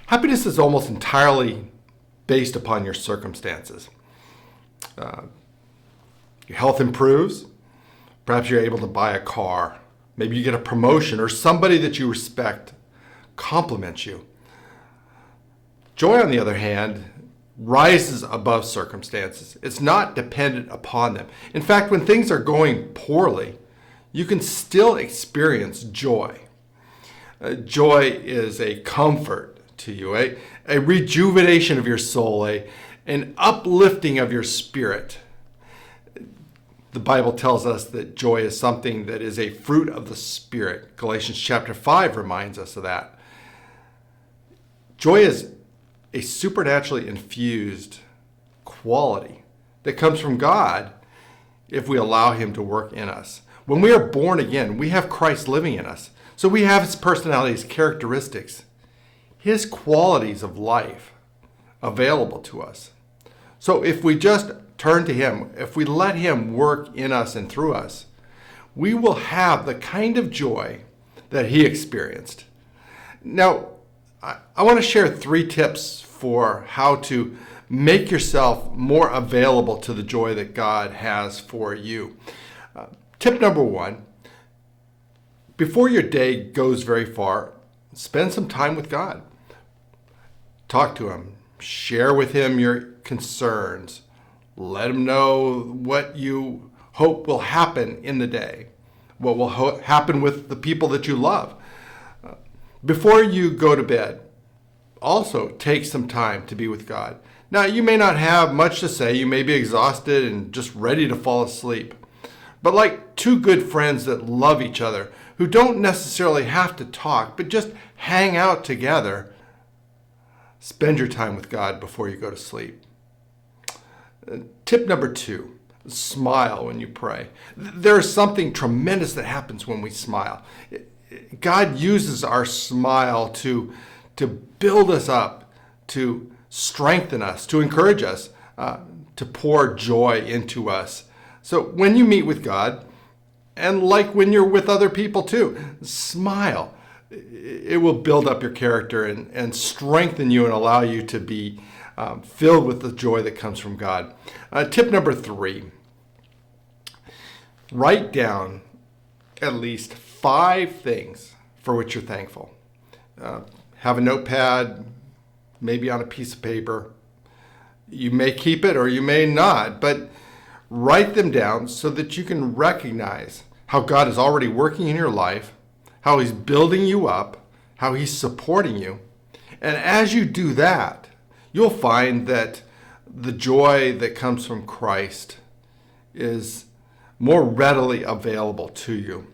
Happiness is almost entirely based upon your circumstances. Your health improves. Perhaps you're able to buy a car. Maybe you get a promotion, or somebody that you respect compliments you. Joy, on the other hand, rises above circumstances. It's not dependent upon them. In fact, when things are going poorly, you can still experience joy. Joy is a comfort to you, a rejuvenation of your soul, an uplifting of your spirit. The Bible tells us that joy is something that is a fruit of the Spirit. Galatians chapter 5 reminds us of that. Joy is a supernaturally infused quality that comes from God if we allow Him to work in us. When we are born again, we have Christ living in us. So we have His personality, His characteristics, His qualities of life available to us. So if we just turn to Him, if we let Him work in us and through us, we will have the kind of joy that He experienced. Now, I want to share 3 tips for how to make yourself more available to the joy that God has for you. Tip number 1, before your day goes very far, spend some time with God. Talk to Him. Share with Him your concerns. Let Him know what you hope will happen in the day, what will happen with the people that you love. Before you go to bed, also take some time to be with God. Now, you may not have much to say. You may be exhausted and just ready to fall asleep. But like 2 good friends that love each other, who don't necessarily have to talk, but just hang out together, spend your time with God before you go to sleep. Tip number 2, smile when you pray. There is something tremendous that happens when we smile. God uses our smile to build us up, to strengthen us, to encourage us, to pour joy into us. So when you meet with God, and like when you're with other people too, smile. It will build up your character and strengthen you and allow you to be filled with the joy that comes from God. Tip number 3, write down at least 5 things for which you're thankful. Have a notepad, maybe on a piece of paper. You may keep it or you may not, but write them down so that you can recognize how God is already working in your life, how He's building you up, how He's supporting you. And as you do that, you'll find that the joy that comes from Christ is more readily available to you.